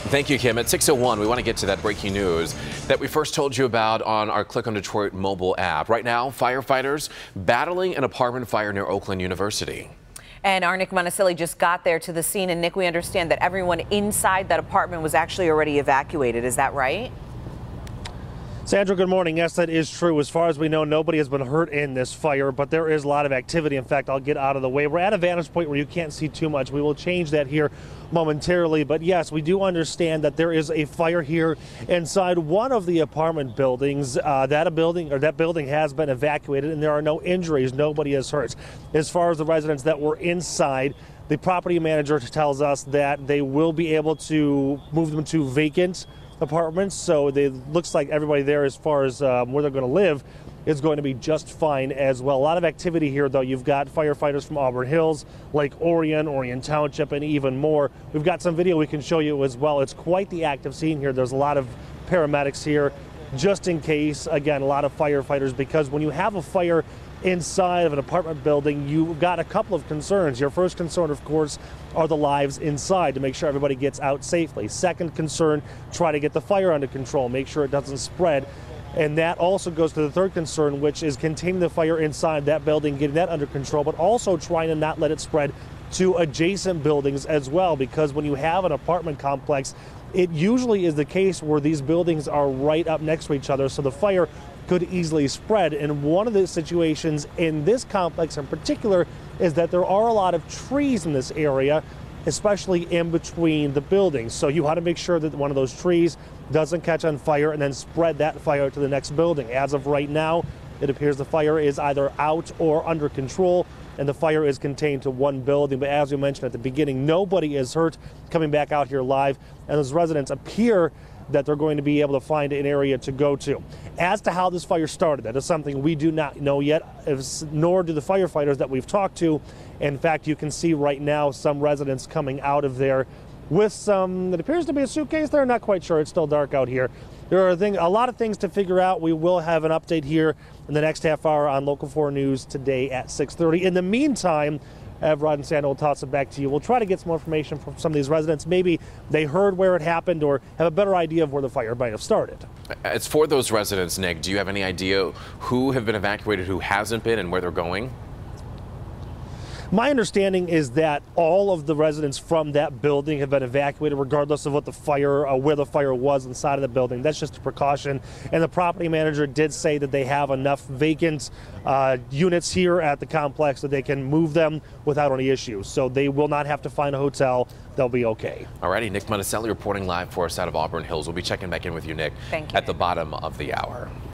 Thank you, Kim. At 6:01, we want to get to that breaking news that we first told you about on our Click on Detroit mobile app. Right now, firefighters battling an apartment fire near Oakland University. And our Nick Monticelli just got there to the scene. And Nick, we understand that everyone inside that apartment was actually already evacuated. Is that right? Sandra, good morning. Yes, that is true. As far as we know, nobody has been hurt in this fire, but there is a lot of activity. In fact, I'll get out of the way. We're at a vantage point where you can't see too much. We will change that here momentarily. But yes, we do understand that there is a fire here inside one of the apartment buildings. That building has been evacuated, and there are no injuries. Nobody is hurt. As far as the residents that were inside, the property manager tells us that they will be able to move them to vacant apartments, so it looks like everybody there, as far as where they're going to live, is going to be just fine as well. A lot of activity here, though. You've got firefighters from Auburn Hills, Lake Orion, Orion Township, and even more. We've got some video we can show you as well. It's quite the active scene here. There's a lot of paramedics here just in case. Again, a lot of firefighters, because when you have a fire inside of an apartment building, you've got a couple of concerns. Your first concern, of course, are the lives inside, to make sure everybody gets out safely. Second concern, try to get the fire under control, make sure it doesn't spread. And that also goes to the third concern, which is containing the fire inside that building, getting that under control, but also trying to not let it spread to adjacent buildings as well, because when you have an apartment complex, it usually is the case where these buildings are right up next to each other, so the fire could easily spread. And one of the situations in this complex in particular is that there are a lot of trees in this area, especially in between the buildings. So you want to make sure that one of those trees doesn't catch on fire and then spread that fire to the next building. As of right now, it appears the fire is either out or under control, and the fire is contained to one building. But as we mentioned at the beginning, nobody is hurt. Coming back out here live, and those residents appear that they're going to be able to find an area to go to. As to how this fire started, that is something we do not know yet, nor do the firefighters that we've talked to. In fact, you can see right now some residents coming out of there with some, it appears to be a suitcase. They're not quite sure. It's still dark out here. There are a lot of things to figure out. We will have an update here in the next half hour on Local 4 News today at 6:30. In the meantime, Rod and Sandra will toss it back to you. We'll try to get some more information from some of these residents. Maybe they heard where it happened or have a better idea of where the fire might have started. As for those residents, Nick, do you have any idea who have been evacuated, who hasn't been, and where they're going? My understanding is that all of the residents from that building have been evacuated, regardless of what the fire, where the fire was inside of the building. That's just a precaution. And the property manager did say that they have enough vacant units here at the complex that they can move them without any issues. So they will not have to find a hotel. They'll be okay. All righty, Nick Monticelli reporting live for us out of Auburn Hills. We'll be checking back in with you, Nick, Thank you, at the bottom of the hour.